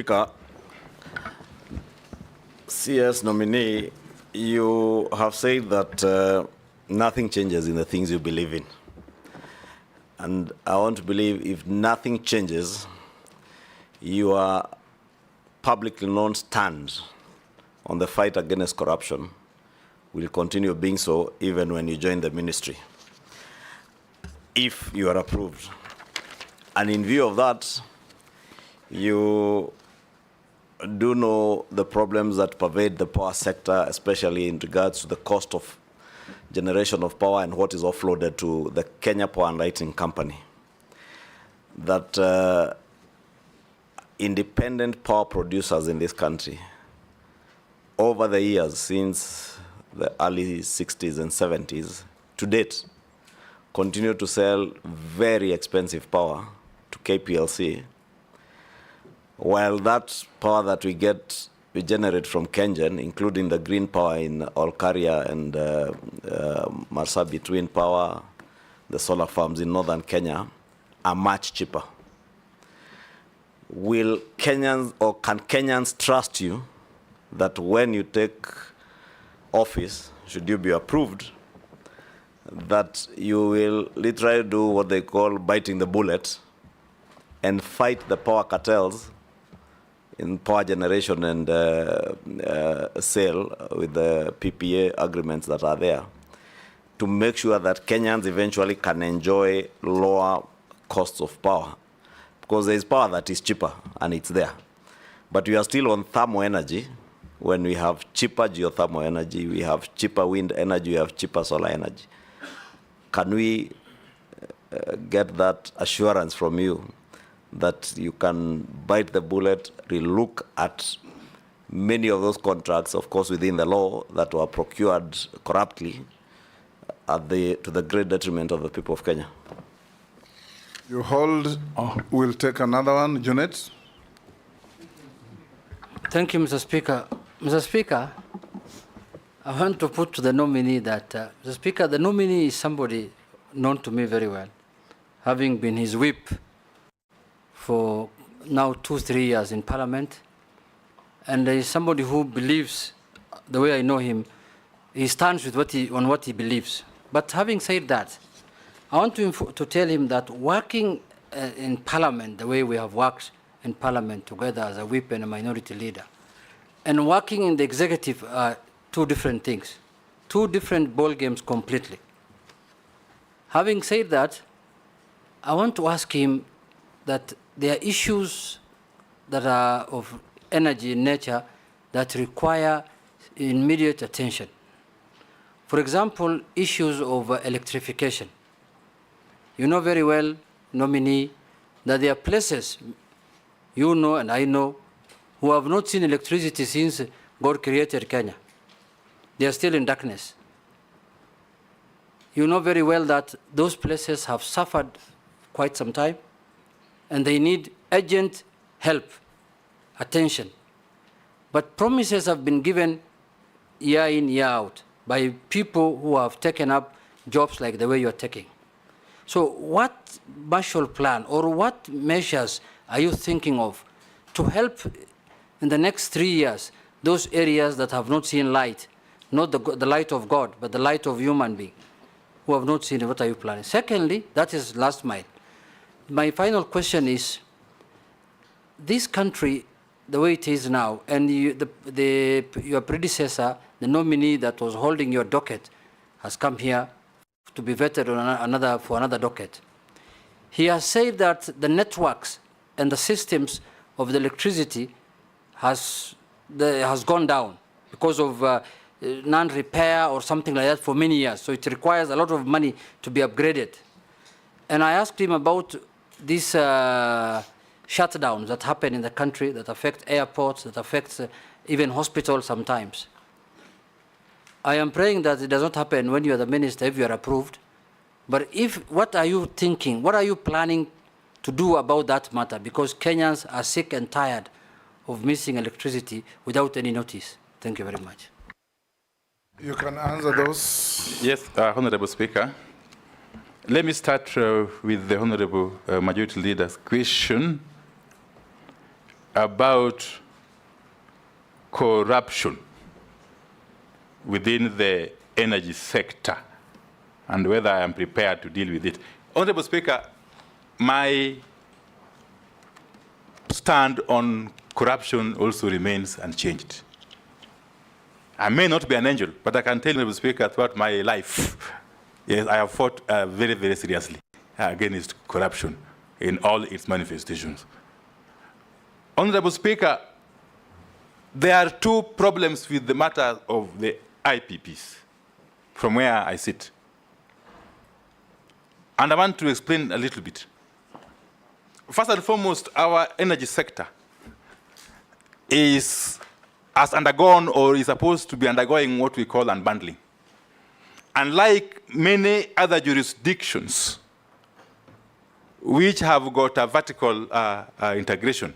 Speaker, CS nominee, you have said that nothing changes in the things you believe in. And I want to believe if nothing changes, your publicly known stand on the fight against corruption will continue being so even when you join the ministry, if you are approved. And in view of that, you do know the problems that pervade the power sector, especially in regards to the cost of generation of power and what is offloaded to the Kenya Power and Lighting Company. That independent power producers in this country, over the years, since the early 60s and 70s, to date, continue to sell very expensive power to KPLC, while that power that we generate from Kengen, including the green power in Olkaria and Marsabit Wind Power, the solar farms in northern Kenya, are much cheaper. Will Kenyans, or can Kenyans trust you that when you take office, should you be approved, that you will literally do what they call biting the bullet and fight the power cartels in power generation and sale with the PPA agreements that are there, to make sure that Kenyans eventually can enjoy lower costs of power? Because there is power that is cheaper, and it's there. But we are still on thermal energy, when we have cheaper geothermal energy, we have cheaper wind energy, we have cheaper solar energy. Can we get that assurance from you that you can bite the bullet, relook at many of those contracts, of course within the law, that were procured corruptly to the great detriment of the people of Kenya? You hold. We'll take another one. Junet. Thank you, Mr. Speaker. Mr. Speaker, I want to put to the nominee that, Mr. Speaker, the nominee is somebody known to me very well, having been his whip for now 2-3 years in Parliament. And there is somebody who believes, the way I know him, he stands with on what he believes. But having said that, I want to tell him that working in Parliament, the way we have worked in Parliament together as a whip and a minority leader, and working in the executive are two different things, two different ball games completely. Having said that, I want to ask him that there are issues that are of energy in nature that require immediate attention. For example, issues of electrification. You know very well, nominee, that there are places, you know and I know, who have not seen electricity since God created Kenya. They are still in darkness. You know very well that those places have suffered quite some time, and they need urgent help, attention. But promises have been given year in, year out by people who have taken up jobs like the way you're taking. So what Marshall Plan or what measures are you thinking of to help in the next 3 years those areas that have not seen light, not the light of God, but the light of human being, who have not seen it? What are you planning? Secondly, that is last mile. My final question is, this country, the way it is now, and your predecessor, the nominee that was holding your docket, has come here to be vetted on for another docket. He has said that the networks and the systems of the electricity has gone down because of non-repair or something like that for many years. So it requires a lot of money to be upgraded. And I asked him about these shutdowns that happen in the country, that affect airports, that affect even hospitals sometimes. I am praying that it does not happen when you are the minister, if you are approved. But what are you thinking? What are you planning to do about that matter? Because Kenyans are sick and tired of missing electricity without any notice. Thank you very much. You can answer those. Yes, Honorable Speaker. Let me start with the Honorable Majority Leader's question. about corruption within the energy sector and whether I am prepared to deal with it. Honorable Speaker, my stand on corruption also remains unchanged. I may not be an angel, but I can tell you, Honorable Speaker, throughout my life, yes, I have fought very, very seriously against corruption in all its manifestations. Honorable Speaker, there are two problems with the matter of the IPPs from where I sit. And I want to explain a little bit. First and foremost, our energy sector has undergone or is supposed to be undergoing what we call unbundling. Unlike many other jurisdictions which have got a vertical integration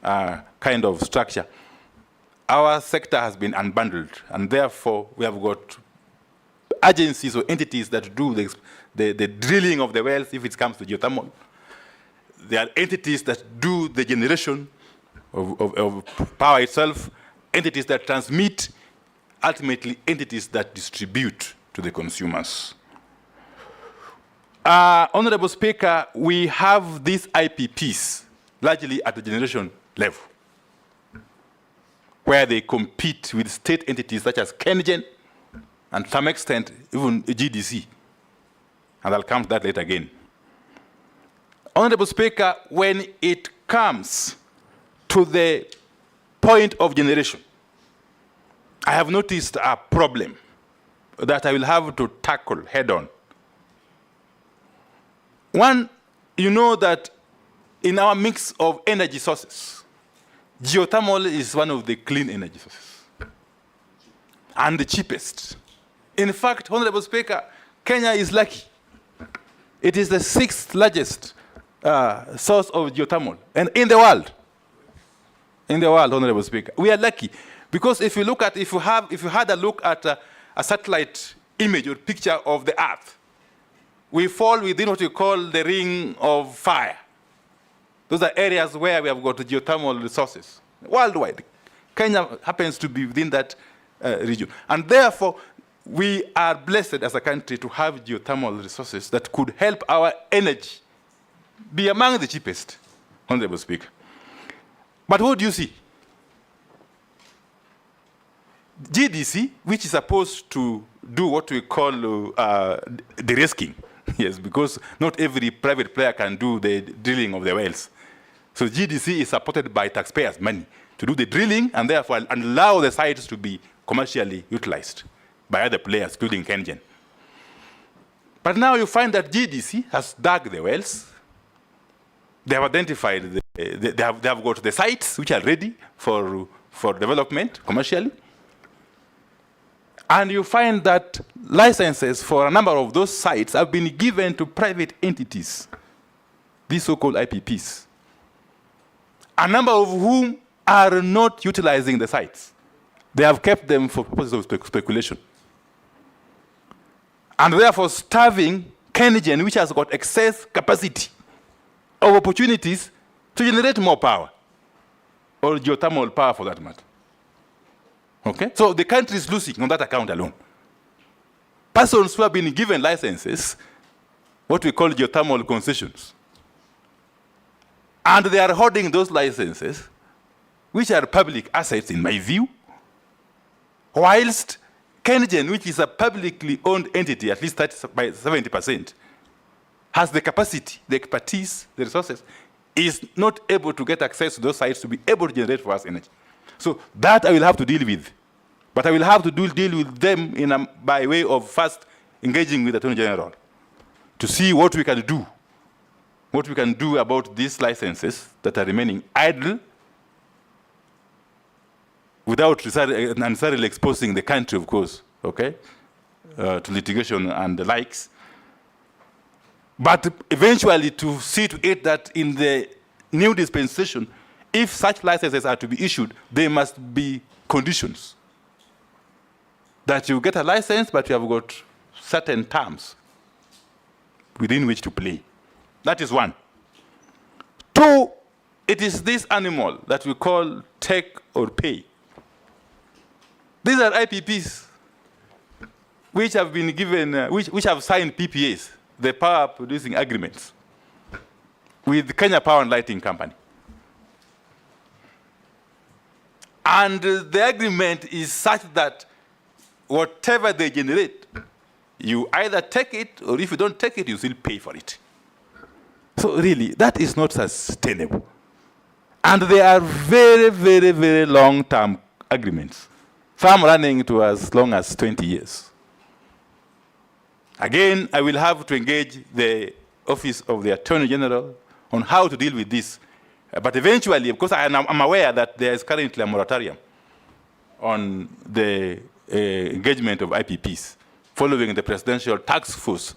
kind of structure, our sector has been unbundled, and therefore we have got agencies or entities that do the drilling of the wells if it comes to geothermal. There are entities that do the generation of power itself, entities that transmit, ultimately entities that distribute to the consumers. Honorable Speaker, we have these IPPs largely at the generation level, where they compete with state entities such as KenGen and to some extent even GDC. And I'll come to that later again. Honorable Speaker, when it comes to the point of generation, I have noticed a problem that I will have to tackle head on. One, you know that in our mix of energy sources, geothermal is one of the clean energy sources and the cheapest. In fact, Honorable Speaker, Kenya is lucky. It is the 6th largest source of geothermal and in the world. In the world, Honorable Speaker. We are lucky because if you had a look at a satellite image or picture of the Earth, we fall within what we call the ring of fire. Those are areas where we have got geothermal resources worldwide. Kenya happens to be within that region. And therefore, we are blessed as a country to have geothermal resources that could help our energy be among the cheapest, Honorable Speaker. But what do you see? GDC, which is supposed to do what we call de-risking, yes, because not every private player can do the drilling of the wells. So GDC is supported by taxpayers' money to do the drilling and therefore allow the sites to be commercially utilized by other players, including KenGen. But now you find that GDC has dug the wells. They have identified, they have got the sites which are ready for development commercially. And you find that licenses for a number of those sites have been given to private entities, these so-called IPPs, a number of whom are not utilizing the sites. They have kept them for purposes of speculation. And therefore starving KenGen, which has got excess capacity of opportunities to generate more power, or geothermal power for that matter. Okay? So the country is losing on that account alone. Persons who have been given licenses, what we call geothermal concessions, and they are holding those licenses, which are public assets in my view, whilst KenGen, which is a publicly owned entity, at least by 70%, has the capacity, the expertise, the resources, is not able to get access to those sites to be able to generate for us energy. So that I will have to deal with. But I will have to deal with them by way of first engaging with the Attorney General to see what we can do about these licenses that are remaining idle without necessarily exposing the country, of course, okay, to litigation and the likes. But eventually to see to it that in the new dispensation, if such licenses are to be issued, there must be conditions. That you get a license, but you have got certain terms within which to play. That is one. Two, it is this animal that we call take or pay. These are IPPs which have been given, which have signed PPAs, the power producing agreements, with Kenya Power and Lighting Company. And the agreement is such that whatever they generate, you either take it, or if you don't take it, you still pay for it. So really, that is not sustainable. And they are very, very, very long-term agreements. Some running to as long as 20 years. Again, I will have to engage the Office of the Attorney General on how to deal with this. But eventually, of course, I'm aware that there is currently a moratorium on the engagement of IPPs following the Presidential Task Force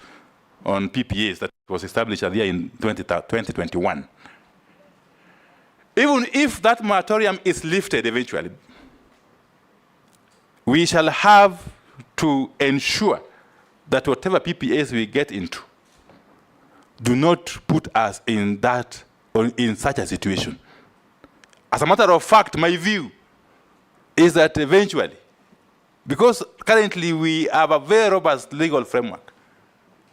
on PPAs that was established earlier in 2021. Even if that moratorium is lifted eventually, we shall have to ensure that whatever PPAs we get into do not put us in that or in such a situation. As a matter of fact, my view is that eventually, because currently we have a very robust legal framework,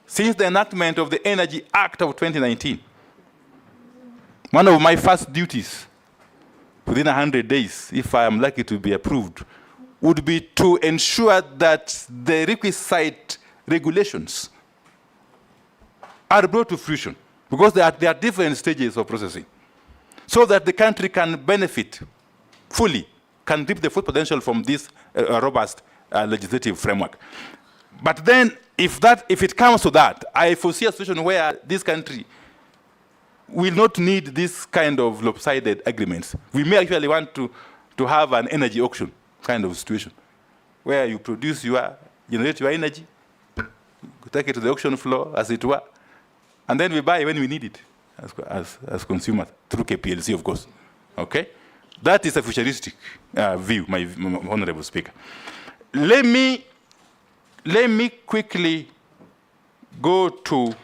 since the enactment of the Energy Act of 2019, one of my first duties within 100 days, if I am lucky to be approved, would be to ensure that the requisite regulations are brought to fruition, because there are different stages of processing, so that the country can benefit fully, can reap the full potential from this robust legislative framework. But then, if it comes to that, I foresee a situation where this country will not need this kind of lopsided agreements. We may actually want to have an energy auction kind of situation, where you generate your energy, take it to the auction floor, as it were, and then we buy when we need it as consumers, through KPLC, of course. Okay? That is a futuristic view, my Honorable Speaker. Let me quickly go to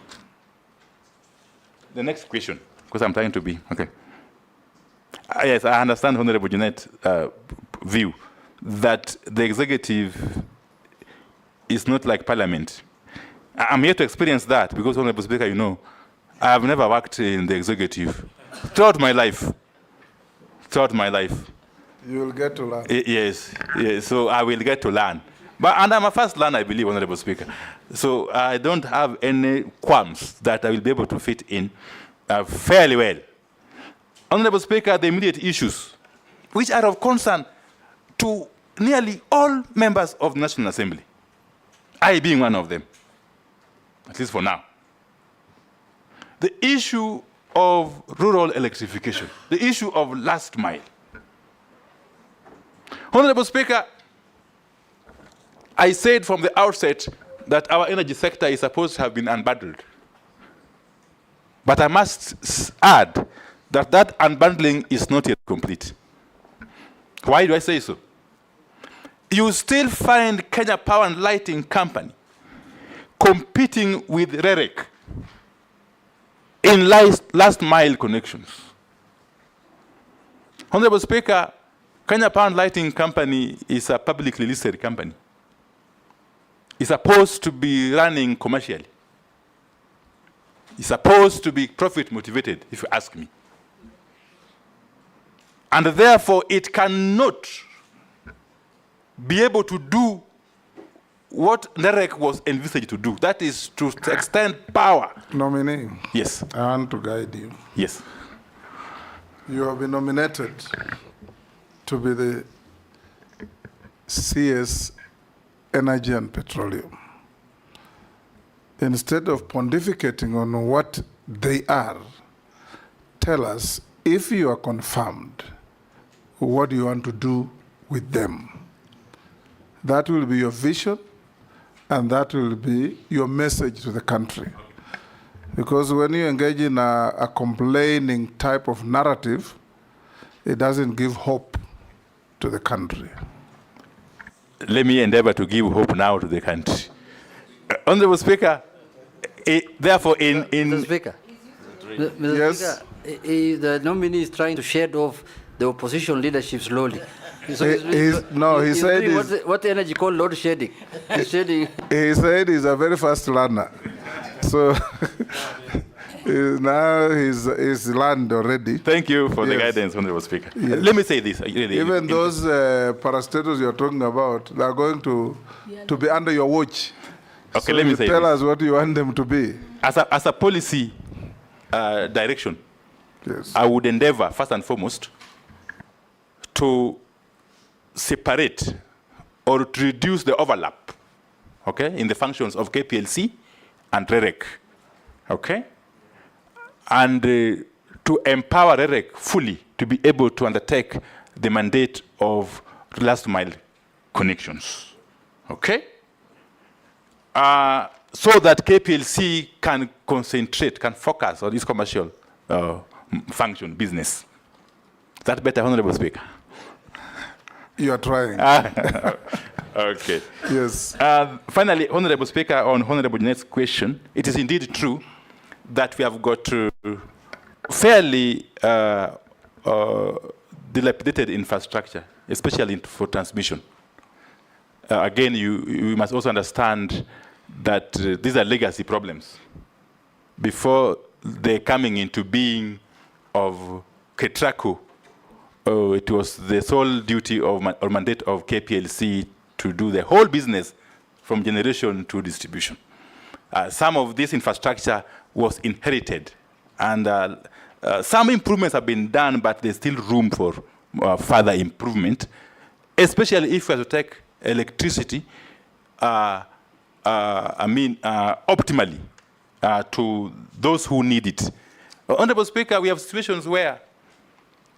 the next question, because I'm trying to be, okay. Yes, I understand Honorable Junet's view that the executive is not like Parliament. I'm here to experience that because, Honorable Speaker, you know, I have never worked in the executive throughout my life. You will get to learn. Yes, so I will get to learn. And I'm a first learner, I believe, Honorable Speaker. So I don't have any qualms that I will be able to fit in fairly well. Honorable Speaker, the immediate issues, which are of concern to nearly all members of the National Assembly, I being one of them, at least for now. The issue of rural electrification, the issue of last mile. Honorable Speaker, I said from the outset that our energy sector is supposed to have been unbundled. But I must add that that unbundling is not yet complete. Why do I say so? You still find Kenya Power and Lighting Company competing with REREC in last mile connections. Honorable Speaker, Kenya Power and Lighting Company is a publicly listed company. It's supposed to be running commercially. It's supposed to be profit motivated, if you ask me. And therefore, it cannot be able to do what NEREC was envisaged to do. That is to extend power. Nominee. Yes. I want to guide you. Yes. You have been nominated to be the CS Energy and Petroleum. Instead of pontificating on what they are, tell us, if you are confirmed, what do you want to do with them? That will be your vision, and that will be your message to the country. Because when you engage in a complaining type of narrative, it doesn't give hope to the country. Let me endeavor to give hope now to the country. Honorable Speaker, therefore, Mr. Speaker. Yes. Speaker, The nominee is trying to shed off the opposition leadership slowly. So he said what energy called load shedding. Shedding. He said he's a very fast learner. So now he's learned already. Thank you for the guidance, Honorable Speaker. Yes. Let me say this. Even those parastatals you're talking about, they're going to be under your watch. Okay, so let me say tell this. us what you want them to be. As a policy direction, yes. I would endeavor, first and foremost, to separate or to reduce the overlap, okay, in the functions of KPLC and REREC, okay? And to empower REREC fully to be able to undertake the mandate of last mile connections, okay? So that KPLC can concentrate, can focus on its commercial function, business. Is that better, Honorable Speaker? You are trying. Okay. Yes. Finally, Honorable Speaker, on Honorable Junet's question, it is indeed true that we have got fairly dilapidated infrastructure, especially for transmission. Again, you must also understand that these are legacy problems. Before the coming into being of KETRACO, it was the sole duty or mandate of KPLC to do the whole business from generation to distribution. Some of this infrastructure was inherited, and some improvements have been done, but there's still room for further improvement, especially if we have to take electricity, optimally to those who need it. Honorable Speaker, we have situations where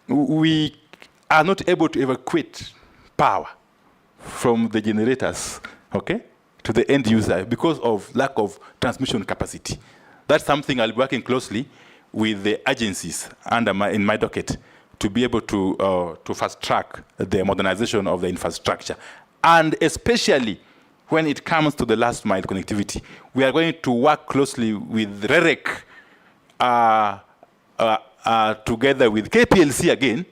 we are not able to evacuate power from the generators, okay, to the end user because of lack of transmission capacity. That's something I'll be working closely with the agencies in my docket to be able to fast track the modernization of the infrastructure. And especially when it comes to the last mile connectivity, we are going to work closely with REREC together with KPLC again,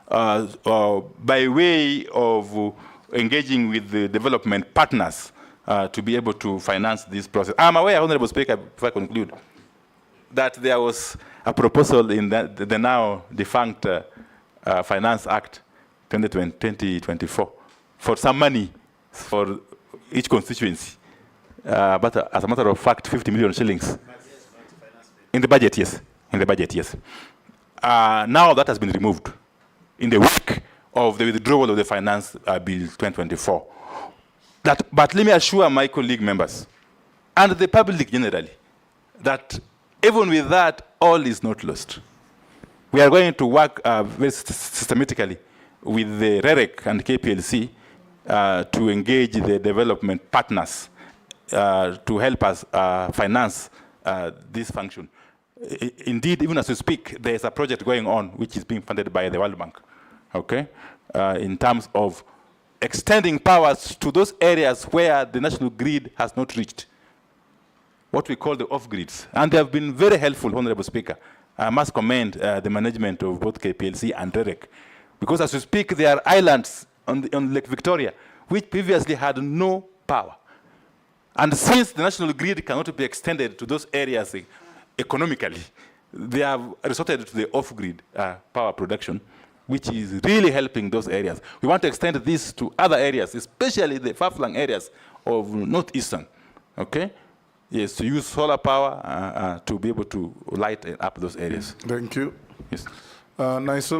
by way of engaging with the development partners to be able to finance this process. I'm aware, Honorable Speaker, before I conclude, that there was a proposal in the now defunct Finance Act 2024 for some money for each constituency. But as a matter of fact, 50 million shillings. In the budget, yes. In the budget, yes. Now that has been removed in the wake of the withdrawal of the Finance Bill 2024. But let me assure my colleague members and the public generally that even with that, all is not lost. We are going to work very systematically with the REREC and KPLC to engage the development partners to help us finance this function. Indeed, even as we speak, there is a project going on which is being funded by the World Bank, okay, in terms of extending powers to those areas where the national grid has not reached, what we call the off-grids. And they have been very helpful, Honorable Speaker. I must commend the management of both KPLC and REREC, because as we speak, there are islands on Lake Victoria which previously had no power. And since the national grid cannot be extended to those areas economically, they have resorted to the off-grid power production, which is really helping those areas. We want to extend this to other areas, especially the far-flung areas of northeastern, okay? Yes, to use solar power to be able to light up those areas. Thank you. Yes. Nice.